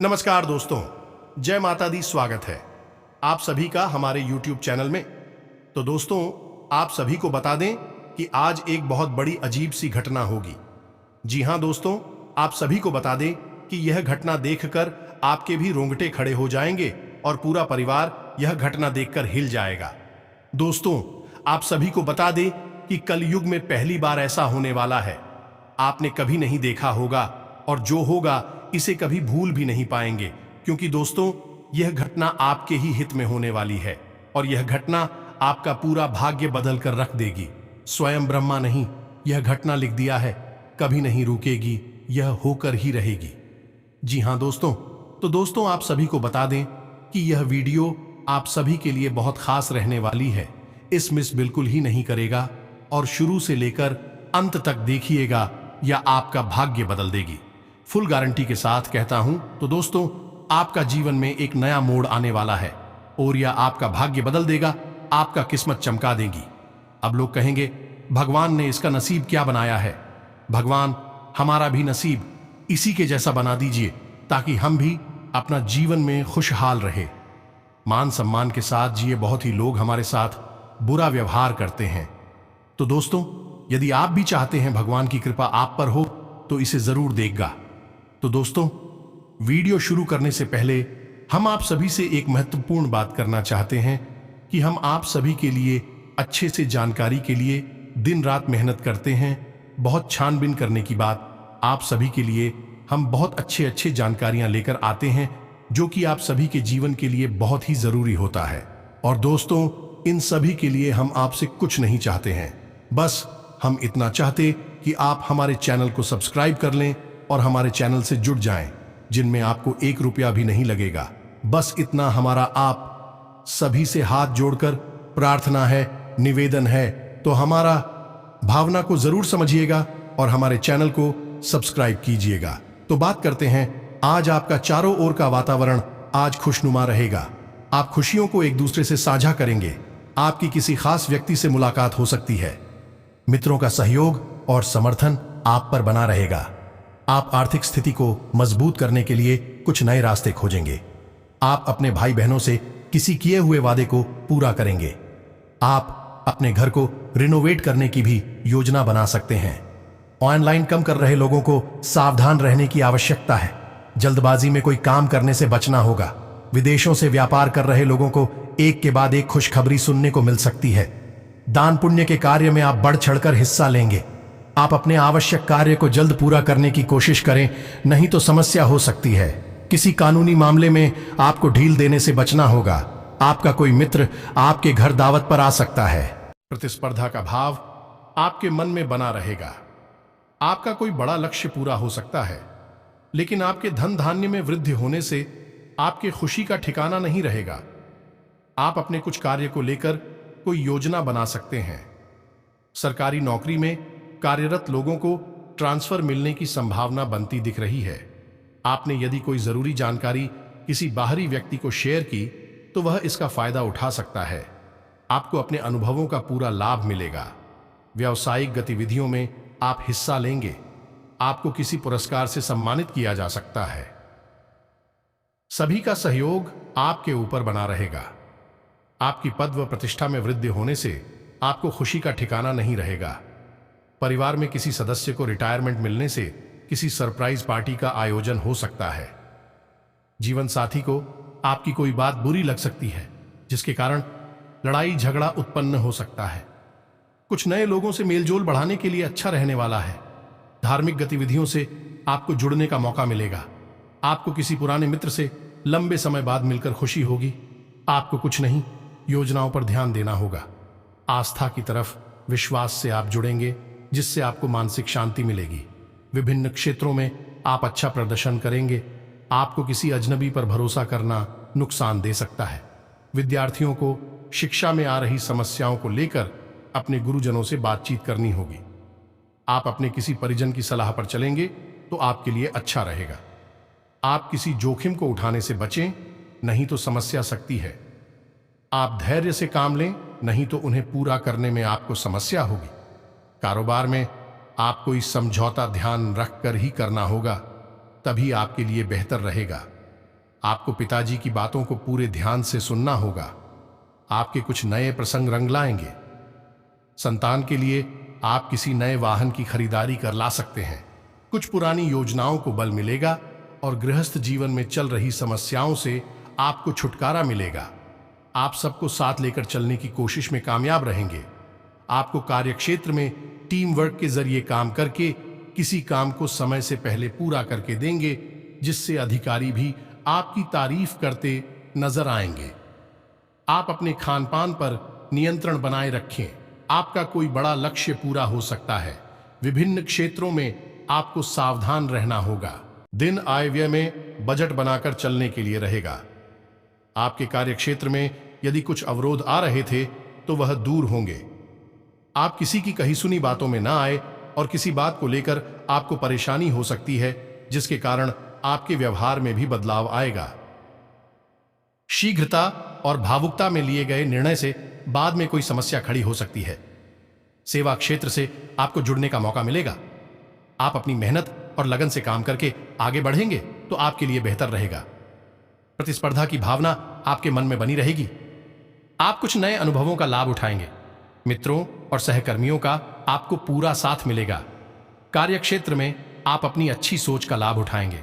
नमस्कार दोस्तों, जय माता दी। स्वागत है आप सभी का हमारे YouTube चैनल में। तो दोस्तों, आप सभी को बता दें कि आज एक बहुत बड़ी अजीब सी घटना होगी। जी हां दोस्तों, आप सभी को बता दें कि यह घटना देखकर आपके भी रोंगटे खड़े हो जाएंगे और पूरा परिवार यह घटना देखकर हिल जाएगा। दोस्तों, आप सभी को बता दें कि कलयुग में पहली बार ऐसा होने वाला है। आपने कभी नहीं देखा होगा और जो होगा इसे कभी भूल भी नहीं पाएंगे, क्योंकि दोस्तों यह घटना आपके ही हित में होने वाली है और यह घटना आपका पूरा भाग्य बदल कर रख देगी। स्वयं ब्रह्मा नहीं, यह घटना लिख दिया है, कभी नहीं रुकेगी, यह होकर ही रहेगी। जी हां दोस्तों, तो दोस्तों आप सभी को बता दें कि यह वीडियो आप सभी के लिए बहुत खास रहने वाली है। इस मिस बिल्कुल ही नहीं करेगा और शुरू से लेकर अंत तक देखिएगा, या आपका भाग्य बदल देगी। फुल गारंटी के साथ कहता हूं। तो दोस्तों, आपका जीवन में एक नया मोड़ आने वाला है और यह आपका भाग्य बदल देगा, आपका किस्मत चमका देगी। अब लोग कहेंगे, भगवान ने इसका नसीब क्या बनाया है? भगवान, हमारा भी नसीब इसी के जैसा बना दीजिए ताकि हम भी अपना जीवन में खुशहाल रहे, मान सम्मान के साथ जिए। बहुत ही लोग हमारे साथ बुरा व्यवहार करते हैं। तो दोस्तों, यदि आप भी चाहते हैं भगवान की कृपा आप पर हो तो इसे जरूर देगा। तो दोस्तों, वीडियो शुरू करने से पहले हम आप सभी से एक महत्वपूर्ण बात करना चाहते हैं कि हम आप सभी के लिए अच्छे से जानकारी के लिए दिन रात मेहनत करते हैं। बहुत छानबीन करने की बात, आप सभी के लिए हम बहुत अच्छे जानकारियां लेकर आते हैं जो कि आप सभी के जीवन के लिए बहुत ही जरूरी होता है। और दोस्तों, इन सभी के लिए हम आपसे कुछ नहीं चाहते हैं, बस हम इतना चाहते कि आप हमारे चैनल को सब्सक्राइब कर लें और हमारे चैनल से जुड़ जाएं, जिनमें आपको 1 रुपया भी नहीं लगेगा। बस इतना हमारा आप सभी से हाथ जोड़कर प्रार्थना है, निवेदन है। तो हमारा भावना को जरूर समझिएगा और हमारे चैनल को सब्सक्राइब कीजिएगा। तो बात करते हैं, आज आपका चारों ओर का वातावरण आज खुशनुमा रहेगा। आप खुशियों को एक दूसरे से साझा करेंगे। आपकी किसी खास व्यक्ति से मुलाकात हो सकती है। मित्रों का सहयोग और समर्थन आप पर बना रहेगा। आप आर्थिक स्थिति को मजबूत करने के लिए कुछ नए रास्ते खोजेंगे। आप अपने भाई बहनों से किसी किए हुए वादे को पूरा करेंगे। आप अपने घर को रिनोवेट करने की भी योजना बना सकते हैं। ऑनलाइन कम कर रहे लोगों को सावधान रहने की आवश्यकता है। जल्दबाजी में कोई काम करने से बचना होगा। विदेशों से व्यापार कर रहे लोगों को एक के बाद एक खुशखबरी सुनने को मिल सकती है। दान पुण्य के कार्य में आप बढ़ चढ़कर हिस्सा लेंगे। आप अपने आवश्यक कार्य को जल्द पूरा करने की कोशिश करें, नहीं तो समस्या हो सकती है। किसी कानूनी मामले में आपको ढील देने से बचना होगा। आपका कोई मित्र आपके घर दावत पर आ सकता है। प्रतिस्पर्धा का भाव आपके मन में बना रहेगा। आपका कोई बड़ा लक्ष्य पूरा हो सकता है, लेकिन आपके धन धान्य में वृद्धि होने से आपके खुशी का ठिकाना नहीं रहेगा। आप अपने कुछ कार्य को लेकर कोई योजना बना सकते हैं। सरकारी नौकरी में कार्यरत लोगों को ट्रांसफर मिलने की संभावना बनती दिख रही है। आपने यदि कोई जरूरी जानकारी किसी बाहरी व्यक्ति को शेयर की तो वह इसका फायदा उठा सकता है। आपको अपने अनुभवों का पूरा लाभ मिलेगा। व्यावसायिक गतिविधियों में आप हिस्सा लेंगे। आपको किसी पुरस्कार से सम्मानित किया जा सकता है। सभी का सहयोग आपके ऊपर बना रहेगा। आपकी पद व प्रतिष्ठा में वृद्धि होने से आपको खुशी का ठिकाना नहीं रहेगा। परिवार में किसी सदस्य को रिटायरमेंट मिलने से किसी सरप्राइज पार्टी का आयोजन हो सकता है। जीवन साथी को आपकी कोई बात बुरी लग सकती है, जिसके कारण लड़ाई झगड़ा उत्पन्न हो सकता है। कुछ नए लोगों से मेलजोल बढ़ाने के लिए अच्छा रहने वाला है। धार्मिक गतिविधियों से आपको जुड़ने का मौका मिलेगा। आपको किसी पुराने मित्र से लंबे समय बाद मिलकर खुशी होगी। आपको कुछ नहीं, योजनाओं पर ध्यान देना होगा। आस्था की तरफ विश्वास से आप जुड़ेंगे, जिससे आपको मानसिक शांति मिलेगी। विभिन्न क्षेत्रों में आप अच्छा प्रदर्शन करेंगे। आपको किसी अजनबी पर भरोसा करना नुकसान दे सकता है। विद्यार्थियों को शिक्षा में आ रही समस्याओं को लेकर अपने गुरुजनों से बातचीत करनी होगी। आप अपने किसी परिजन की सलाह पर चलेंगे तो आपके लिए अच्छा रहेगा। आप किसी जोखिम को उठाने से बचें, नहीं तो समस्या सकती है। आप धैर्य से काम लें, नहीं तो उन्हें पूरा करने में आपको समस्या होगी। कारोबार में आपको इस समझौता ध्यान रखकर ही करना होगा, तभी आपके लिए बेहतर रहेगा। आपको पिताजी की बातों को पूरे ध्यान से सुनना होगा। आपके कुछ नए प्रसंग रंग लाएंगे। संतान के लिए आप किसी नए वाहन की खरीदारी कर ला सकते हैं। कुछ पुरानी योजनाओं को बल मिलेगा और गृहस्थ जीवन में चल रही समस्याओं से आपको छुटकारा मिलेगा। आप सबको साथ लेकर चलने की कोशिश में कामयाब रहेंगे। आपको कार्यक्षेत्र में टीम वर्क के जरिए काम करके किसी काम को समय से पहले पूरा करके देंगे, जिससे अधिकारी भी आपकी तारीफ करते नजर आएंगे। आप अपने खान पान पर नियंत्रण बनाए रखें। आपका कोई बड़ा लक्ष्य पूरा हो सकता है। विभिन्न क्षेत्रों में आपको सावधान रहना होगा। दिन आय व्यय में बजट बनाकर चलने के लिए रहेगा। आपके कार्यक्षेत्र में यदि कुछ अवरोध आ रहे थे तो वह दूर होंगे। आप किसी की कही सुनी बातों में ना आए और किसी बात को लेकर आपको परेशानी हो सकती है, जिसके कारण आपके व्यवहार में भी बदलाव आएगा। शीघ्रता और भावुकता में लिए गए निर्णय से बाद में कोई समस्या खड़ी हो सकती है। सेवा क्षेत्र से आपको जुड़ने का मौका मिलेगा। आप अपनी मेहनत और लगन से काम करके आगे बढ़ेंगे तो आपके लिए बेहतर रहेगा। प्रतिस्पर्धा की भावना आपके मन में बनी रहेगी। आप कुछ नए अनुभवों का लाभ उठाएंगे। मित्रों और सहकर्मियों का आपको पूरा साथ मिलेगा। कार्यक्षेत्र में आप अपनी अच्छी सोच का लाभ उठाएंगे।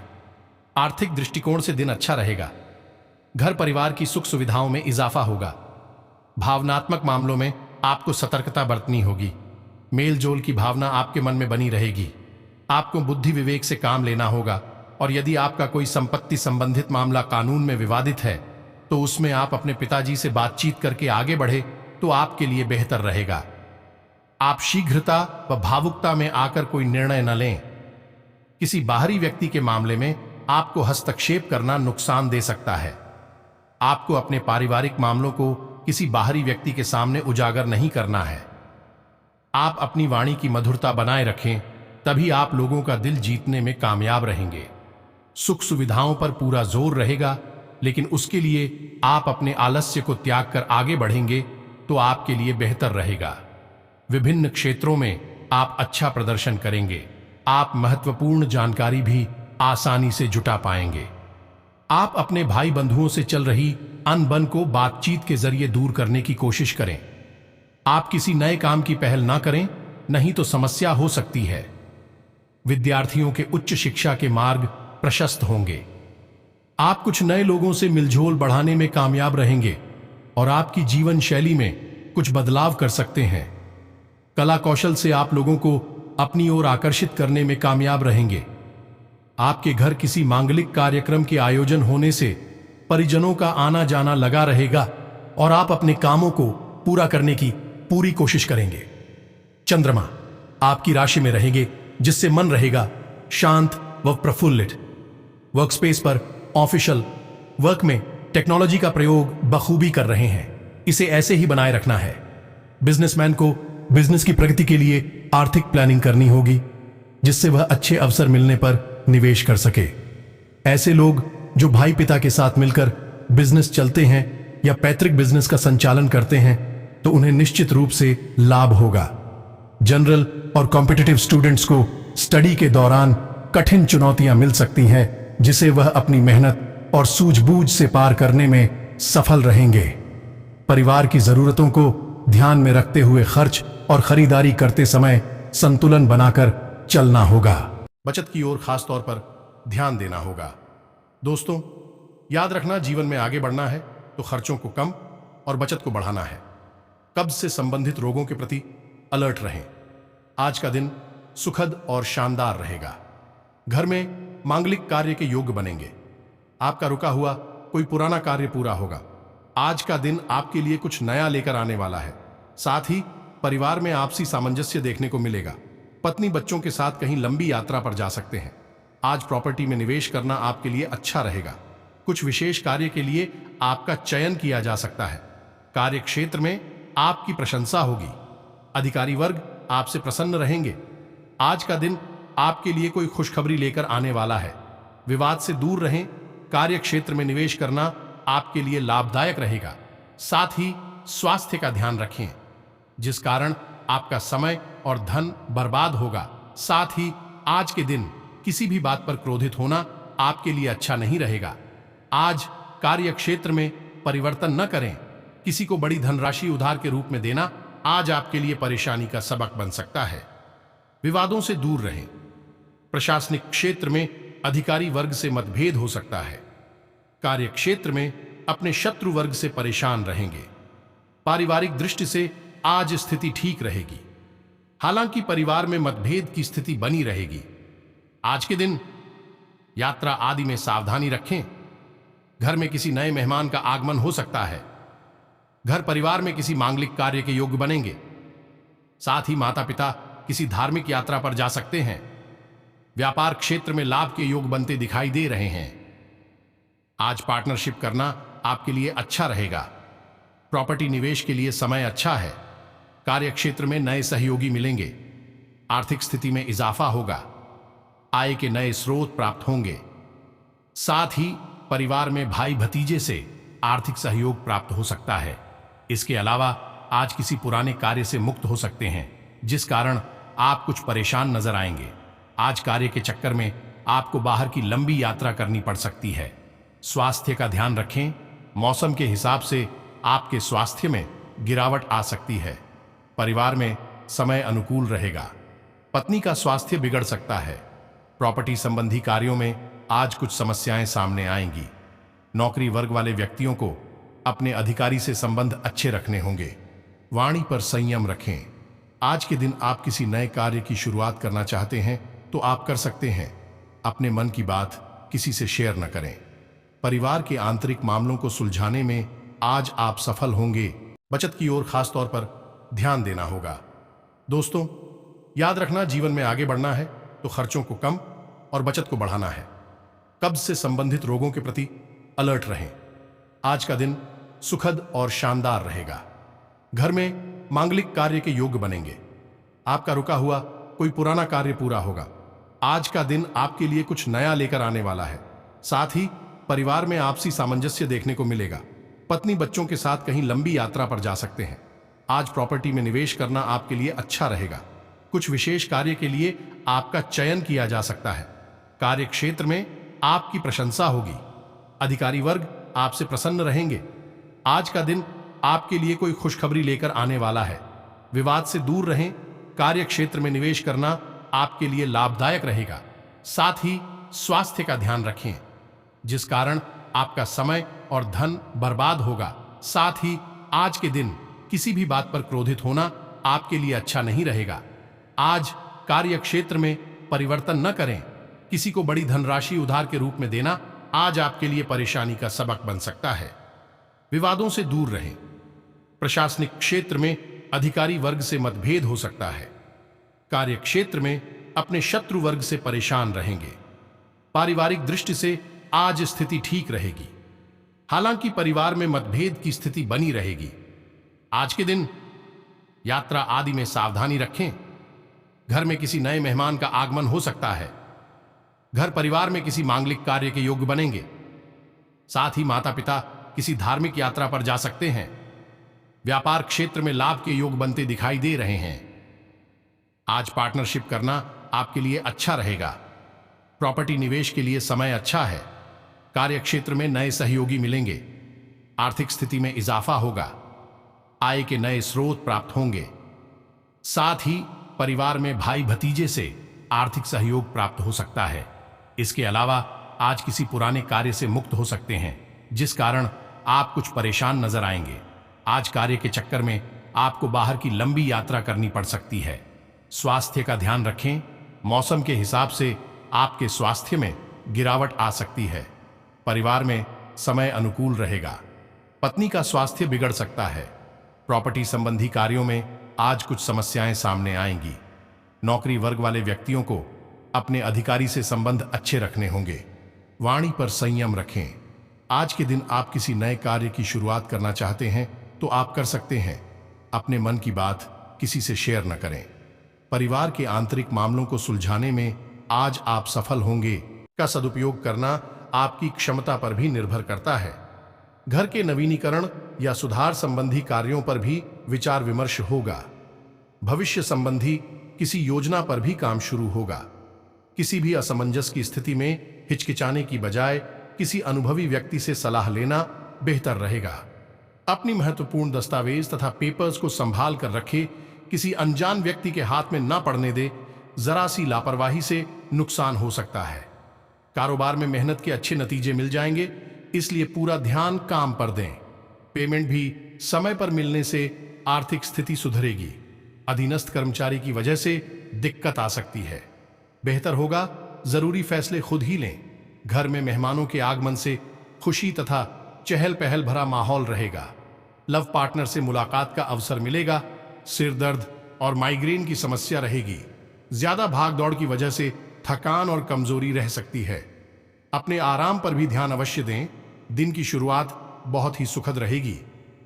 आर्थिक दृष्टिकोण से दिन अच्छा रहेगा। घर परिवार की सुख सुविधाओं में इजाफा होगा। भावनात्मक मामलों में आपको सतर्कता बरतनी होगी। मेल जोल की भावना आपके मन में बनी रहेगी। आपको बुद्धि विवेक से काम लेना होगा और यदि आपका कोई संपत्ति संबंधित मामला कानून में विवादित है तो उसमें आप अपने पिताजी से बातचीत करके आगे बढ़े तो आपके लिए बेहतर रहेगा। आप शीघ्रता व भावुकता में आकर कोई निर्णय न लें। किसी बाहरी व्यक्ति के मामले में आपको हस्तक्षेप करना नुकसान दे सकता है। आपको अपने पारिवारिक मामलों को किसी बाहरी व्यक्ति के सामने उजागर नहीं करना है। आप अपनी वाणी की मधुरता बनाए रखें, तभी आप लोगों का दिल जीतने में कामयाब रहेंगे। सुख सुविधाओं पर पूरा जोर रहेगा, लेकिन उसके लिए आप अपने आलस्य को त्याग कर आगे बढ़ेंगे तो आपके लिए बेहतर रहेगा। विभिन्न क्षेत्रों में आप अच्छा प्रदर्शन करेंगे। आप महत्वपूर्ण जानकारी भी आसानी से जुटा पाएंगे। आप अपने भाई बंधुओं से चल रही अनबन को बातचीत के जरिए दूर करने की कोशिश करें। आप किसी नए काम की पहल ना करें, नहीं तो समस्या हो सकती है। विद्यार्थियों के उच्च शिक्षा के मार्ग प्रशस्त होंगे। आप कुछ नए लोगों से मिलझोल बढ़ाने में कामयाब रहेंगे और आपकी जीवन शैली में कुछ बदलाव कर सकते हैं। कला कौशल से आप लोगों को अपनी ओर आकर्षित करने में कामयाब रहेंगे। आपके घर किसी मांगलिक कार्यक्रम के आयोजन होने से परिजनों का आना जाना लगा रहेगा और आप अपने कामों को पूरा करने की पूरी कोशिश करेंगे। चंद्रमा आपकी राशि में रहेंगे, जिससे मन रहेगा शांत व प्रफुल्लित। वर्कस्पेस पर ऑफिशियल वर्क में टेक्नोलॉजी का प्रयोग बखूबी कर रहे हैं। इसे ऐसे ही बनाए रखना है। बिजनेसमैन को बिजनेस की प्रगति के लिए आर्थिक प्लानिंग करनी होगी, जिससे वह अच्छे अवसर मिलने पर निवेश कर सके। ऐसे लोग जो भाई पिता के साथ मिलकर बिजनेस चलते हैं या पैतृक बिजनेस का संचालन करते हैं तो उन्हें निश्चित रूप से लाभ होगा। जनरल और कॉम्पिटिटिव स्टूडेंट्स को स्टडी के दौरान कठिन चुनौतियां मिल सकती हैं, जिसे वह अपनी मेहनत और सूझबूझ से पार करने में सफल रहेंगे। परिवार की जरूरतों को ध्यान में रखते हुए खर्च और खरीदारी करते समय संतुलन बनाकर चलना होगा। बचत की ओर खास तौर पर ध्यान देना होगा। दोस्तों, याद रखना, जीवन में आगे बढ़ना है तो खर्चों को कम और बचत को बढ़ाना है। कब्ज से संबंधित रोगों के प्रति अलर्ट रहें। आज का दिन सुखद और शानदार रहेगा। घर में मांगलिक कार्य के योग्य बनेंगे। आपका रुका हुआ कोई पुराना कार्य पूरा होगा। आज का दिन आपके लिए कुछ नया लेकर आने वाला है। साथ ही परिवार में आपसी सामंजस्य देखने को मिलेगा। पत्नी बच्चों के साथ कहीं लंबी यात्रा पर जा सकते हैं। आज प्रॉपर्टी में निवेश करना आपके लिए अच्छा रहेगा। कुछ विशेष कार्य के लिए आपका चयन किया जा सकता है। कार्य क्षेत्र में आपकी प्रशंसा होगी। अधिकारी वर्ग आपसे प्रसन्न रहेंगे। आज का दिन आपके लिए कोई खुशखबरी लेकर आने वाला है। विवाद से दूर रहें। कार्य क्षेत्र में निवेश करना आपके लिए लाभदायक रहेगा। साथ ही स्वास्थ्य का ध्यान रखें, जिस कारण आपका समय और धन बर्बाद होगा। साथ ही आज के दिन किसी भी बात पर क्रोधित होना आपके लिए अच्छा नहीं रहेगा। आज कार्य क्षेत्र में परिवर्तन न करें। किसी को बड़ी धनराशि उधार के रूप में देना आज आपके लिए परेशानी का सबक बन सकता है। विवादों से दूर रहें। प्रशासनिक क्षेत्र में अधिकारी वर्ग से मतभेद हो सकता है। कार्य क्षेत्र में अपने शत्रु वर्ग से परेशान रहेंगे। पारिवारिक दृष्टि से आज स्थिति ठीक रहेगी, हालांकि परिवार में मतभेद की स्थिति बनी रहेगी। आज के दिन यात्रा आदि में सावधानी रखें। घर में किसी नए मेहमान का आगमन हो सकता है। घर परिवार में किसी मांगलिक कार्य के योग्य बनेंगे। साथ ही माता पिता किसी धार्मिक यात्रा पर जा सकते हैं। व्यापार क्षेत्र में लाभ के योग बनते दिखाई दे रहे हैं। आज पार्टनरशिप करना आपके लिए अच्छा रहेगा। प्रॉपर्टी निवेश के लिए समय अच्छा है। कार्य क्षेत्र में नए सहयोगी मिलेंगे। आर्थिक स्थिति में इजाफा होगा। आय के नए स्रोत प्राप्त होंगे। साथ ही परिवार में भाई भतीजे से आर्थिक सहयोग प्राप्त हो सकता है। इसके अलावा आज किसी पुराने कार्य से मुक्त हो सकते हैं, जिस कारण आप कुछ परेशान नजर आएंगे। आज कार्य के चक्कर में आपको बाहर की लंबी यात्रा करनी पड़ सकती है। स्वास्थ्य का ध्यान रखें। मौसम के हिसाब से आपके स्वास्थ्य में गिरावट आ सकती है। परिवार में समय अनुकूल रहेगा। पत्नी का स्वास्थ्य बिगड़ सकता है। प्रॉपर्टी संबंधी कार्यों में आज कुछ समस्याएं सामने आएंगी। नौकरी वर्ग वाले व्यक्तियों को अपने अधिकारी से संबंध अच्छे रखने होंगे। वाणी पर संयम रखें। आज के दिन आप किसी नए कार्य की शुरुआत करना चाहते हैं तो आप कर सकते हैं। अपने मन की बात किसी से शेयर न करें। परिवार के आंतरिक मामलों को सुलझाने में आज आप सफल होंगे। बचत की ओर खास तौर पर ध्यान देना होगा। दोस्तों, याद रखना, जीवन में आगे बढ़ना है तो खर्चों को कम और बचत को बढ़ाना है। कब्ज से संबंधित रोगों के प्रति अलर्ट रहें। आज का दिन सुखद और शानदार रहेगा। घर में मांगलिक कार्य के योग्य बनेंगे। आपका रुका हुआ कोई पुराना कार्य पूरा होगा। आज का दिन आपके लिए कुछ नया लेकर आने वाला है। साथ ही परिवार में आपसी सामंजस्य देखने को मिलेगा। पत्नी बच्चों के साथ कहीं लंबी यात्रा पर जा सकते हैं। आज प्रॉपर्टी में निवेश करना आपके लिए अच्छा रहेगा। कुछ विशेष कार्य के लिए आपका चयन किया जा सकता है। कार्य क्षेत्र में आपकी प्रशंसा होगी। अधिकारी वर्ग आपसे प्रसन्न रहेंगे। आज का दिन आपके लिए कोई खुशखबरी लेकर आने वाला है। विवाद से दूर रहें। कार्य क्षेत्र में निवेश करना आपके लिए लाभदायक रहेगा। साथ ही स्वास्थ्य का ध्यान रखें, जिस कारण आपका समय और धन बर्बाद होगा। साथ ही आज के दिन किसी भी बात पर क्रोधित होना आपके लिए अच्छा नहीं रहेगा। आज कार्य क्षेत्र में परिवर्तन न करें। किसी को बड़ी धनराशि उधार के रूप में देना आज आपके लिए परेशानी का सबक बन सकता है। विवादों से दूर रहें। प्रशासनिक क्षेत्र में अधिकारी वर्ग से मतभेद हो सकता है। कार्य क्षेत्र में अपने शत्रु वर्ग से परेशान रहेंगे। पारिवारिक दृष्टि से आज स्थिति ठीक रहेगी, हालांकि परिवार में मतभेद की स्थिति बनी रहेगी। आज के दिन यात्रा आदि में सावधानी रखें। घर में किसी नए मेहमान का आगमन हो सकता है। घर परिवार में किसी मांगलिक कार्य के योग्य बनेंगे। साथ ही माता पिता किसी धार्मिक यात्रा पर जा सकते हैं। व्यापार क्षेत्र में लाभ के योग बनते दिखाई दे रहे हैं। आज पार्टनरशिप करना आपके लिए अच्छा रहेगा। प्रॉपर्टी निवेश के लिए समय अच्छा है। कार्य क्षेत्र में नए सहयोगी मिलेंगे। आर्थिक स्थिति में इजाफा होगा। आय के नए स्रोत प्राप्त होंगे। साथ ही परिवार में भाई भतीजे से आर्थिक सहयोग प्राप्त हो सकता है। इसके अलावा आज किसी पुराने कार्य से मुक्त हो सकते हैं, जिस कारण आप कुछ परेशान नजर आएंगे। आज कार्य के चक्कर में आपको बाहर की लंबी यात्रा करनी पड़ सकती है। स्वास्थ्य का ध्यान रखें। मौसम के हिसाब से आपके स्वास्थ्य में गिरावट आ सकती है। परिवार में समय अनुकूल रहेगा। पत्नी का स्वास्थ्य बिगड़ सकता है। प्रॉपर्टी संबंधी कार्यों में आज कुछ समस्याएं सामने आएंगी। नौकरी वर्ग वाले व्यक्तियों को अपने अधिकारी से संबंध अच्छे रखने होंगे। वाणी पर संयम रखें। आज के दिन आप किसी नए कार्य की शुरुआत करना चाहते हैं तो आप कर सकते हैं। अपने मन की बात किसी से शेयर न करें। परिवार के आंतरिक मामलों को सुलझाने में आज आप सफल होंगे। का सदुपयोग करना आपकी क्षमता पर भी निर्भर करता है। घर के नवीनीकरण या सुधार संबंधी कार्यों पर भी विचार विमर्श होगा। भविष्य संबंधी किसी योजना पर भी काम शुरू होगा। किसी भी असमंजस की स्थिति में हिचकिचाने की बजाय किसी अनुभवी व्यक्ति से सलाह लेना बेहतर रहेगा। अपनी महत्वपूर्ण दस्तावेज तथा पेपर्स को संभाल कर रखें, किसी अनजान व्यक्ति के हाथ में ना पड़ने दे। जरा सी लापरवाही से नुकसान हो सकता है। कारोबार में मेहनत के अच्छे नतीजे मिल जाएंगे, इसलिए पूरा ध्यान काम पर दें। पेमेंट भी समय पर मिलने से आर्थिक स्थिति सुधरेगी। अधीनस्थ कर्मचारी की वजह से दिक्कत आ सकती है। बेहतर होगा जरूरी फैसले खुद ही लें। घर में मेहमानों के आगमन से खुशी तथा चहल पहल भरा माहौल रहेगा। लव पार्टनर से मुलाकात का अवसर मिलेगा। सिर दर्द और माइग्रेन की समस्या रहेगी। ज्यादा भाग दौड़ की वजह से थकान और कमजोरी रह सकती है। अपने आराम पर भी ध्यान अवश्य दें। दिन की शुरुआत बहुत ही सुखद रहेगी।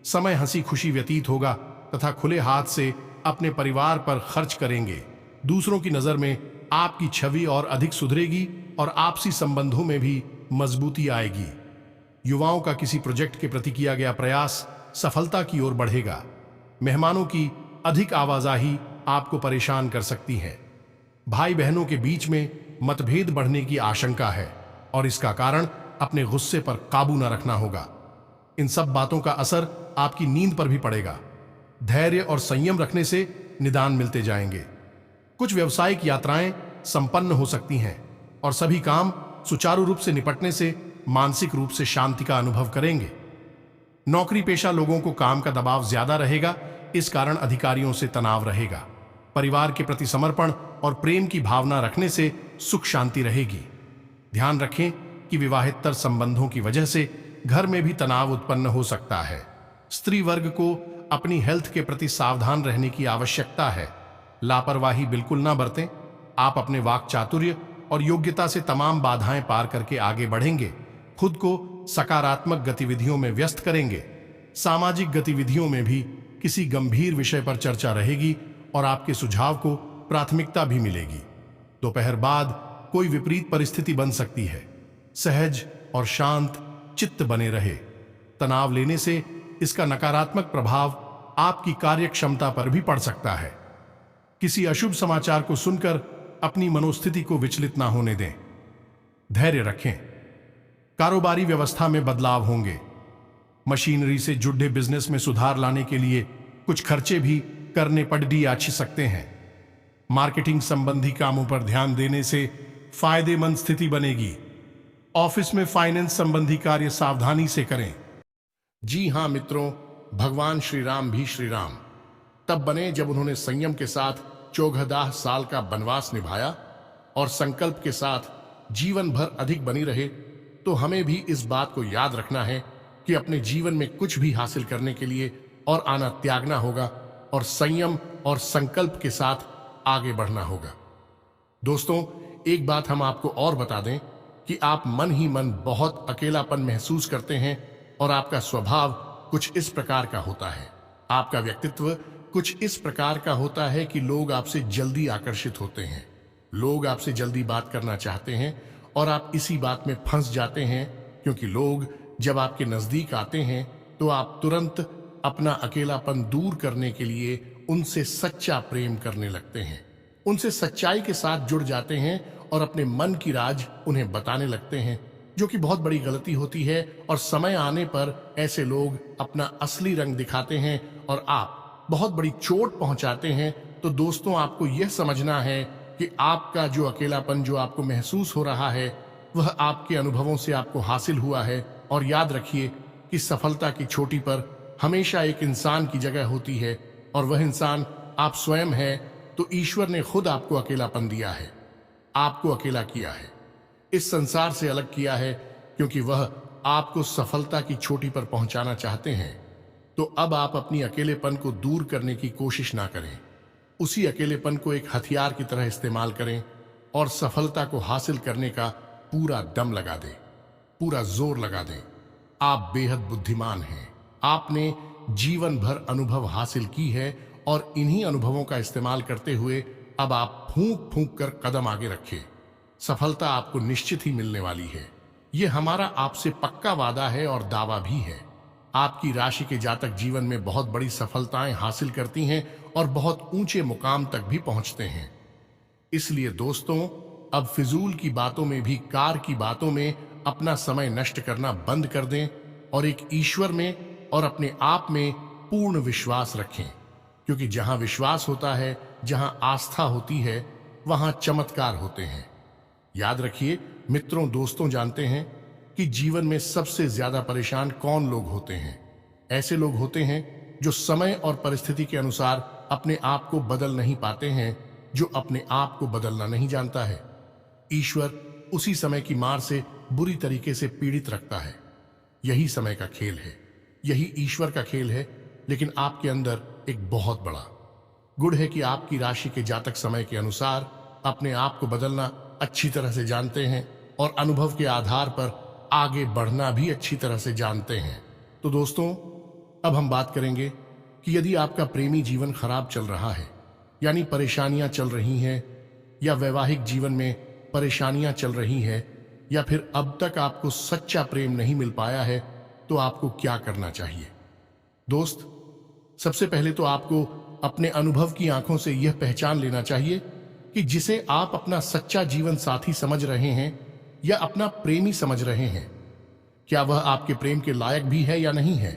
समय हंसी खुशी व्यतीत होगा तथा खुले हाथ से अपने परिवार पर खर्च करेंगे। दूसरों की नजर में आपकी छवि और अधिक सुधरेगी और आपसी संबंधों में भी मजबूती आएगी। युवाओं का किसी प्रोजेक्ट के प्रति किया गया प्रयास सफलता की ओर बढ़ेगा। मेहमानों की अधिक आवाजाही आपको परेशान कर सकती है। भाई बहनों के बीच में मतभेद बढ़ने की आशंका है और इसका कारण अपने गुस्से पर काबू न रखना होगा। इन सब बातों का असर आपकी नींद पर भी पड़ेगा। धैर्य और संयम रखने से निदान मिलते जाएंगे। कुछ व्यावसायिक यात्राएं संपन्न हो सकती हैं और सभी काम सुचारू रूप से निपटने से मानसिक रूप से शांति का अनुभव करेंगे। नौकरी पेशा लोगों को काम का दबाव ज्यादा रहेगा, इस कारण अधिकारियों से तनाव रहेगा। परिवार के प्रति समर्पण और प्रेम की भावना रखने से सुख शांति रहेगी। ध्यान रखें कि विवाहेतर संबंधों की वजह से घर में भी तनाव उत्पन्न हो सकता है। स्त्री वर्ग को अपनी हेल्थ के प्रति सावधान रहने की आवश्यकता है। लापरवाही बिल्कुल ना बरतें। आप अपने वाक चातुर्य और योग्यता से तमाम बाधाएं पार करके आगे बढ़ेंगे। खुद को सकारात्मक गतिविधियों में व्यस्त करेंगे। सामाजिक गतिविधियों में भी किसी गंभीर विषय पर चर्चा रहेगी और आपके सुझाव को प्राथमिकता भी मिलेगी। दोपहर बाद कोई विपरीत परिस्थिति बन सकती है। सहज और शांत चित्त बने रहे। तनाव लेने से इसका नकारात्मक प्रभाव आपकी कार्य क्षमता पर भी पड़ सकता है। किसी अशुभ समाचार को सुनकर अपनी मनोस्थिति को विचलित ना होने दें। धैर्य रखें। कारोबारी व्यवस्था में बदलाव होंगे। मशीनरी से जुड़े बिजनेस में सुधार लाने के लिए कुछ खर्चे भी करने पड़ सकते हैं। मार्केटिंग संबंधी कामों पर ध्यान देने से फायदेमंद स्थिति बनेगी। ऑफिस में फाइनेंस संबंधी कार्य सावधानी से करें। जी हां मित्रों, भगवान श्री राम भी श्री राम तब बने जब उन्होंने संयम के साथ 14 साल का वनवास निभाया और संकल्प के साथ जीवन भर अधिक बनी रहे। तो हमें भी इस बात को याद रखना है कि अपने जीवन में कुछ भी हासिल करने के लिए और आना त्यागना होगा और संयम और संकल्प के साथ आगे बढ़ना होगा। दोस्तों, एक बात हम आपको और बता दें कि आप मन ही मन बहुत अकेलापन महसूस करते हैं और आपका स्वभाव कुछ इस प्रकार का होता है। आपका व्यक्तित्व कुछ इस प्रकार का होता है कि लोग आपसे जल्दी आकर्षित होते हैं। लोग आपसे जल्दी बात करना चाहते हैं और आप इसी बात में फंस जाते हैं, क्योंकि लोग जब आपके नजदीक आते हैं तो आप तुरंत अपना अकेलापन दूर करने के लिए उनसे सच्चा प्रेम करने लगते हैं। उनसे सच्चाई के साथ जुड़ जाते हैं और अपने मन की राज उन्हें बताने लगते हैं, जो कि बहुत बड़ी गलती होती है। और समय आने पर ऐसे लोग अपना असली रंग दिखाते हैं और आप बहुत बड़ी चोट पहुंचाते हैं। तो दोस्तों, आपको यह समझना है कि आपका जो अकेलापन जो आपको महसूस हो रहा है वह आपके अनुभवों से आपको हासिल हुआ है। और याद रखिए कि सफलता की चोटी पर हमेशा एक इंसान की जगह होती है और वह इंसान आप स्वयं है। तो ईश्वर ने खुद आपको अकेलापन दिया है, आपको अकेला किया है, इस संसार से अलग किया है, क्योंकि वह आपको सफलता की चोटी पर पहुंचाना चाहते हैं। तो अब आप अपनी अकेलेपन को दूर करने की कोशिश ना करें। उसी अकेलेपन को एक हथियार की तरह इस्तेमाल करें और सफलता को हासिल करने का पूरा दम लगा दें, पूरा जोर लगा दें। आप बेहद बुद्धिमान हैं। आपने जीवन भर अनुभव हासिल की है और इन्हीं अनुभवों का इस्तेमाल करते हुए अब आप फूंक फूंक कर कदम आगे रखें। सफलता आपको निश्चित ही मिलने वाली है। यह हमारा आपसे पक्का वादा है और दावा भी है। आपकी राशि के जातक जीवन में बहुत बड़ी सफलताएं हासिल करती हैं और बहुत ऊंचे मुकाम तक भी पहुंचते हैं। इसलिए दोस्तों, अब फिजूल की बातों में भी कार की बातों में अपना समय नष्ट करना बंद कर दें और एक ईश्वर में और अपने आप में पूर्ण विश्वास रखें, क्योंकि जहां विश्वास होता है, जहां आस्था होती है, वहां चमत्कार होते हैं। याद रखिए मित्रों, दोस्तों, जानते हैं कि जीवन में सबसे ज्यादा परेशान कौन लोग होते हैं? ऐसे लोग होते हैं जो समय और परिस्थिति के अनुसार अपने आप को बदल नहीं पाते हैं, जो अपने आप को बदलना नहीं जानता है। ईश्वर उसी समय की मार से बुरी तरीके से पीड़ित रखता है। यही समय का खेल है, यही ईश्वर का खेल है। लेकिन आपके अंदर एक बहुत बड़ा गुण है कि आपकी राशि के जातक समय के अनुसार अपने आप को बदलना अच्छी तरह से जानते हैं और अनुभव के आधार पर आगे बढ़ना भी अच्छी तरह से जानते हैं। तो दोस्तों, अब हम बात करेंगे कि यदि आपका प्रेमी जीवन खराब चल रहा है, यानी परेशानियां चल रही हैं, या वैवाहिक जीवन में परेशानियां चल रही हैं, या फिर अब तक आपको सच्चा प्रेम नहीं मिल पाया है, तो आपको क्या करना चाहिए? दोस्त, सबसे पहले तो आपको अपने अनुभव की आंखों से यह पहचान लेना चाहिए कि जिसे आप अपना सच्चा जीवन साथी समझ रहे हैं या अपना प्रेमी समझ रहे हैं, क्या वह आपके प्रेम के लायक भी है या नहीं है।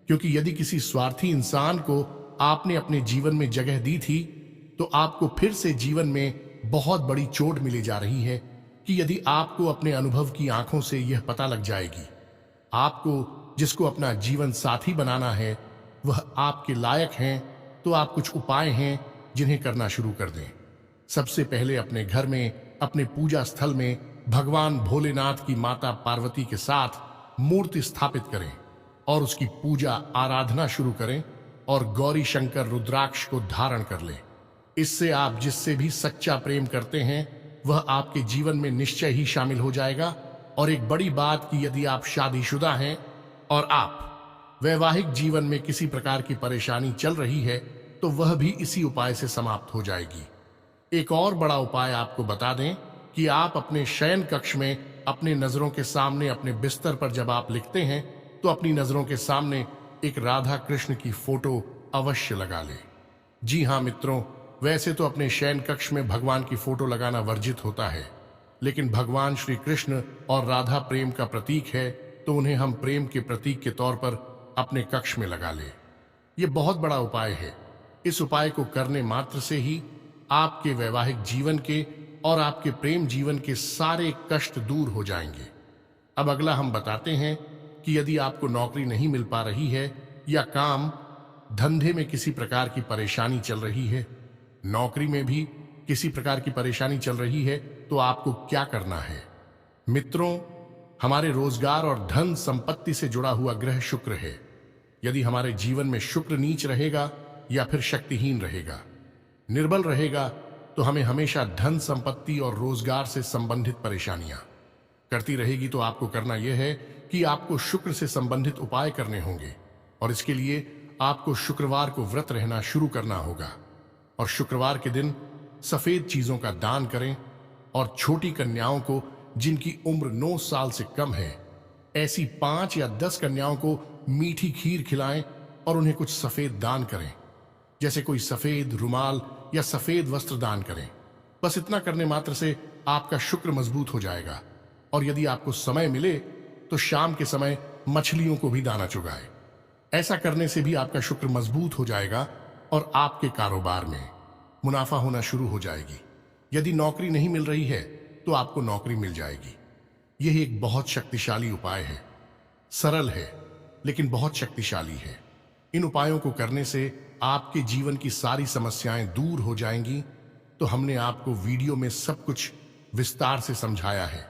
क्योंकि यदि किसी स्वार्थी इंसान को आपने अपने जीवन में जगह दी थी, तो आपको फिर से जीवन में बहुत बड़ी चोट मिली जा रही है कि यदि आपको अपने अनुभव की आंखों से यह पता लग जाएगी, आपको जिसको अपना जीवन साथी बनाना है वह आपके लायक हैं, तो आप कुछ उपाय हैं जिन्हें करना शुरू कर दें। सबसे पहले अपने घर में, अपने पूजा स्थल में भगवान भोलेनाथ की माता पार्वती के साथ मूर्ति स्थापित करें और उसकी पूजा आराधना शुरू करें और गौरी शंकर रुद्राक्ष को धारण कर लें। इससे आप जिससे भी सच्चा प्रेम करते हैं वह आपके जीवन में निश्चय ही शामिल हो जाएगा। और एक बड़ी बात कि यदि आप शादीशुदा हैं और आप वैवाहिक जीवन में किसी प्रकार की परेशानी चल रही है, तो वह भी इसी उपाय से समाप्त हो जाएगी। एक और बड़ा उपाय आपको बता दें कि आप अपने शयन कक्ष में अपने नजरों के सामने, अपने बिस्तर पर जब आप लिखते हैं, तो अपनी नजरों के सामने एक राधा कृष्ण की फोटो अवश्य लगा लें। जी हाँ मित्रों, वैसे तो अपने शयन कक्ष में भगवान की फोटो लगाना वर्जित होता है, लेकिन भगवान श्री कृष्ण और राधा प्रेम का प्रतीक है, तो उन्हें हम प्रेम के प्रतीक के तौर पर अपने कक्ष में लगा लें। यह बहुत बड़ा उपाय है। इस उपाय को करने मात्र से ही आपके वैवाहिक जीवन के और आपके प्रेम जीवन के सारे कष्ट दूर हो जाएंगे। अब अगला हम बताते हैं कि यदि आपको नौकरी नहीं मिल पा रही है या काम धंधे में किसी प्रकार की परेशानी चल रही है, नौकरी में भी किसी प्रकार की परेशानी चल रही है, तो आपको क्या करना है? मित्रों, हमारे रोजगार और धन संपत्ति से जुड़ा हुआ ग्रह शुक्र है। यदि हमारे जीवन में शुक्र नीच रहेगा या फिर शक्तिहीन रहेगा, निर्बल रहेगा, तो हमें हमेशा धन संपत्ति और रोजगार से संबंधित परेशानियां करती रहेगी। तो आपको करना यह है कि आपको शुक्र से संबंधित उपाय करने होंगे, और इसके लिए आपको शुक्रवार को व्रत रहना शुरू करना होगा। और शुक्रवार के दिन सफेद चीजों का दान करें और छोटी कन्याओं को जिनकी उम्र 9 साल से कम है, ऐसी 5 या 10 कन्याओं को मीठी खीर खिलाएं और उन्हें कुछ सफेद दान करें, जैसे कोई सफेद रुमाल या सफेद वस्त्र दान करें। बस इतना करने मात्र से आपका शुक्र मजबूत हो जाएगा। और यदि आपको समय मिले तो शाम के समय मछलियों को भी दाना चुगाएं। ऐसा करने से भी आपका शुक्र मजबूत हो जाएगा और आपके कारोबार में मुनाफा होना शुरू हो जाएगी। यदि नौकरी नहीं मिल रही है तो आपको नौकरी मिल जाएगी। यह एक बहुत शक्तिशाली उपाय है, सरल है लेकिन बहुत शक्तिशाली है। इन उपायों को करने से आपके जीवन की सारी समस्याएं दूर हो जाएंगी। तो हमने आपको वीडियो में सब कुछ विस्तार से समझाया है।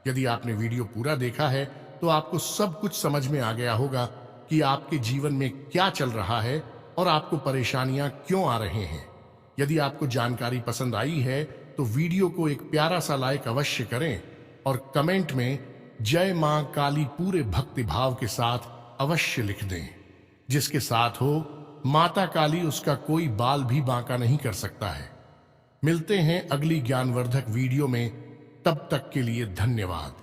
यदि आपने वीडियो पूरा देखा है तो आपको सब कुछ समझ में आ गया होगा कि आपके जीवन में क्या चल रहा है और आपको परेशानियां क्यों आ रहे हैं। यदि आपको जानकारी पसंद आई है तो वीडियो को एक प्यारा सा लाइक अवश्य करें और कमेंट में जय मां काली पूरे भक्ति भाव के साथ अवश्य लिख दें। जिसके साथ हो माता काली, उसका कोई बाल भी बांका नहीं कर सकता है। मिलते हैं अगली ज्ञानवर्धक वीडियो में, तब तक के लिए धन्यवाद।